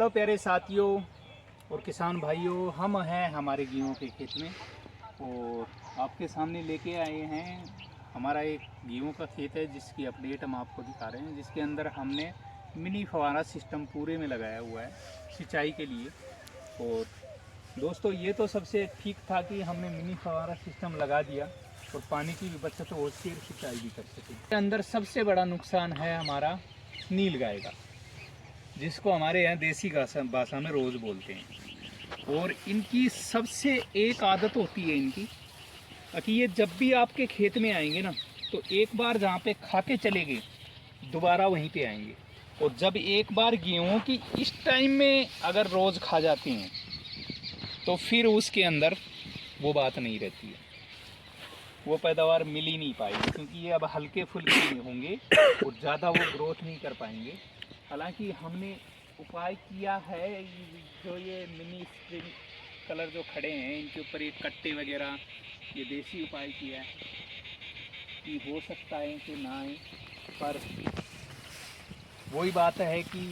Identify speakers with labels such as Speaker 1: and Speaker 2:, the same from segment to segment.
Speaker 1: Hello प्यारे साथियों और किसान भाइयों, हम हैं हमारे गेहूं के खेत में और आपके सामने लेके आए हैं हमारा एक गेहूं का खेत है जिसकी अपडेट हम आपको दिखा रहे हैं, जिसके अंदर हमने मिनी फवारा सिस्टम पूरे में लगाया हुआ है सिंचाई के लिए। और दोस्तों ये तो सबसे ठीक था कि हमने मिनी फवारा सिस्टम लगा दिया और पानी की भी बचत हो सके, सिंचाई भी कर सके। इसके अंदर सबसे बड़ा नुकसान है हमारा नीलगाय का, जिसको हमारे यहाँ देसी भाषा में रोज़ बोलते हैं। और इनकी सबसे एक आदत होती है इनकी कि ये जब भी आपके खेत में आएंगे ना, तो एक बार जहाँ पे खा के चले गए दोबारा वहीं पे आएंगे। और जब एक बार गेहूँ की इस टाइम में अगर रोज़ खा जाते हैं तो फिर उसके अंदर वो बात नहीं रहती है, वो पैदावार मिल ही नहीं पाएगी, क्योंकि ये अब हल्के फुल्के होंगे और ज़्यादा वो ग्रोथ नहीं कर पाएंगे। हालांकि हमने उपाय किया है, जो ये मिनी स्प्रिंग कलर जो खड़े हैं इनके ऊपर ये कट्टे वगैरह, ये देसी उपाय किया है कि हो सकता है कि ना आए, पर वही बात है कि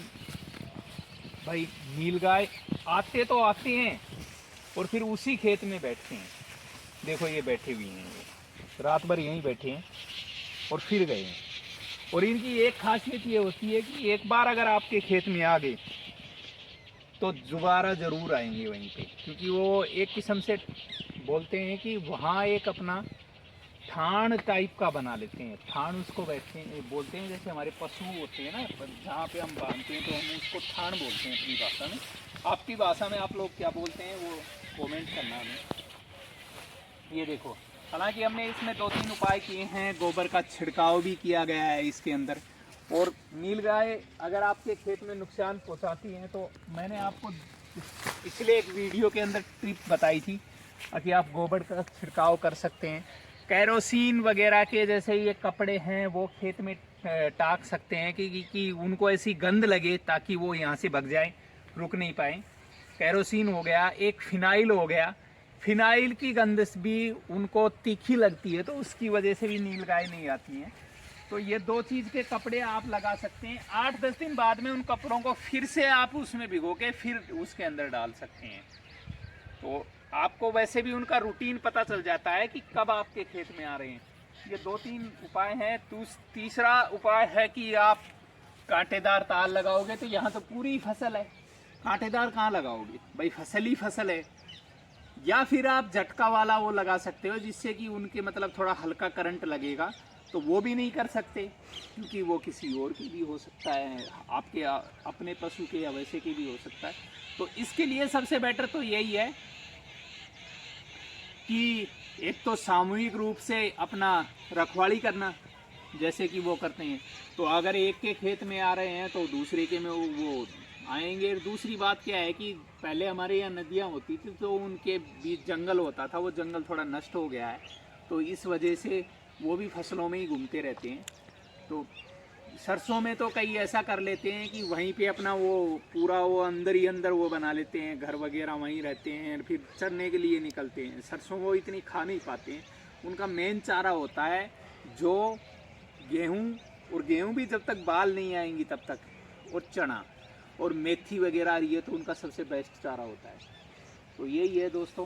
Speaker 1: भाई नीलगाय आते तो आते हैं और फिर उसी खेत में बैठते हैं। देखो ये बैठे हुए हैं, ये रात भर यहीं बैठे हैं और फिर गए हैं। और इनकी एक खासियत ये होती है कि एक बार अगर आपके खेत में आ गए तो दोबारा ज़रूर आएंगे वहीं पे, क्योंकि वो एक किस्म से बोलते हैं कि वहाँ एक अपना ठाण टाइप का बना लेते हैं। ठाण उसको बैठते हैं बोलते हैं, जैसे हमारे पशु होते हैं ना, जहाँ पे हम बांधते हैं तो हम उसको ठाण बोलते हैं अपनी भाषा में। आपकी भाषा में आप लोग क्या बोलते हैं वो कमेंट करना हमें। ये देखो, हालांकि हमने इसमें 2-3 उपाय किए हैं, गोबर का छिड़काव भी किया गया है इसके अंदर। और नीलगाय अगर आपके खेत में नुकसान पहुंचाती हैं तो मैंने आपको पिछले एक वीडियो के अंदर टिप बताई थी कि आप गोबर का छिड़काव कर सकते हैं। कैरोसिन वगैरह के जैसे ये कपड़े हैं वो खेत में टाक सकते हैं कि उनको ऐसी गंध लगे ताकि वो यहाँ से भग जाए, रुक नहीं पाए। कैरोसिन हो गया, एक फिनाइल हो गया। फिनाइल की गंध भी उनको तीखी लगती है तो उसकी वजह से भी नीलगाय नहीं आती हैं। तो ये 2 चीज़ के कपड़े आप लगा सकते हैं। 8-10 दिन बाद में उन कपड़ों को फिर से आप उसमें भिगो के फिर उसके अंदर डाल सकते हैं। तो आपको वैसे भी उनका रूटीन पता चल जाता है कि कब आपके खेत में आ रहे हैं। ये 2-3 उपाय हैं। तीसरा उपाय है कि आप कांटेदार तार लगाओगे तो यहाँ तो पूरी फसल है, कांटेदार कहाँ लगाओगे भाई, फसल ही फसल है। या फिर आप झटका वाला वो लगा सकते हो जिससे कि उनके मतलब थोड़ा हल्का करंट लगेगा, तो वो भी नहीं कर सकते क्योंकि वो किसी और की भी हो सकता है, आपके अपने पशु के या वैसे की भी हो सकता है। तो इसके लिए सबसे बेटर तो यही है कि एक तो सामूहिक रूप से अपना रखवाली करना, जैसे कि वो करते हैं। तो अगर एक के खेत में आ रहे हैं तो दूसरे के में वो आएंगे। दूसरी बात क्या है कि पहले हमारे यहाँ नदियाँ होती थी तो उनके बीच जंगल होता था, वो जंगल थोड़ा नष्ट हो गया है तो इस वजह से वो भी फसलों में ही घूमते रहते हैं। तो सरसों में तो कई ऐसा कर लेते हैं कि वहीं पे अपना वो पूरा वो अंदर ही अंदर वो बना लेते हैं, घर वगैरह वहीं रहते हैं, फिर चरने के लिए निकलते हैं। सरसों वो इतनी खा नहीं पाते हैं, उनका मेन चारा होता है जो गेहूँ, और गेहूँ भी जब तक बाल नहीं आएंगी तब तक, और चना और मेथी वगैरह आ रही है तो उनका सबसे बेस्ट चारा होता है। तो यही है दोस्तों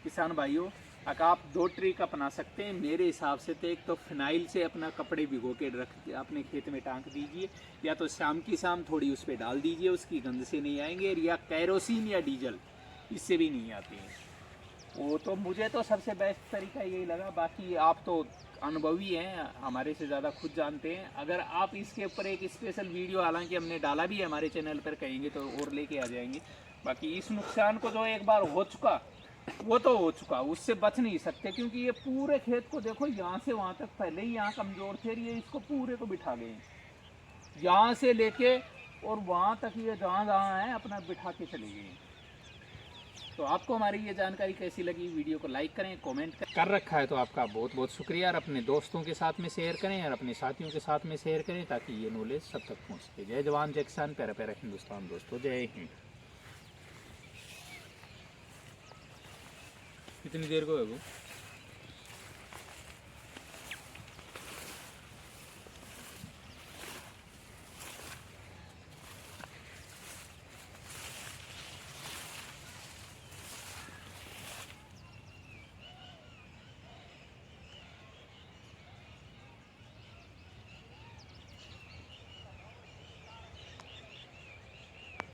Speaker 1: किसान भाइयों, अगर आप 2 ट्रिक अपना सकते हैं मेरे हिसाब से। तो एक तो फिनाइल से अपना कपड़े भिगो के रख अपने खेत में टांक दीजिए, या तो शाम की शाम थोड़ी उस पर डाल दीजिए, उसकी गंध से नहीं आएंगे। या कैरोसिन या डीजल, इससे भी नहीं आते हैं वो। तो मुझे तो सबसे बेस्ट तरीका यही लगा, बाकी आप तो अनुभवी हैं, हमारे से ज़्यादा खुद जानते हैं। अगर आप इसके ऊपर एक स्पेशल वीडियो, हालांकि हमने डाला भी है हमारे चैनल पर, कहेंगे तो और लेके आ जाएंगे। बाकी इस नुकसान को जो एक बार हो चुका वो तो हो चुका, उससे बच नहीं सकते, क्योंकि ये पूरे खेत को देखो यहाँ से वहाँ तक, पहले ही यहाँ कमज़ोर थे, ये इसको पूरे को बिठा गए हैं, यहाँ से लेके और वहाँ तक ये जहाँ जहाँ है अपना बिठा के चले गए हैं। तो आपको हमारी ये जानकारी कैसी लगी, वीडियो को लाइक करें, कमेंट कर रखा है तो आपका बहुत बहुत शुक्रिया। और अपने दोस्तों के साथ में शेयर करें और अपने साथियों के साथ में शेयर करें ताकि ये नॉलेज सब तक पहुँच सके। जय जवान जय किसान, प्यारा प्यारा हिंदुस्तान दोस्तों, जय हिंद। कितनी देर को है वो?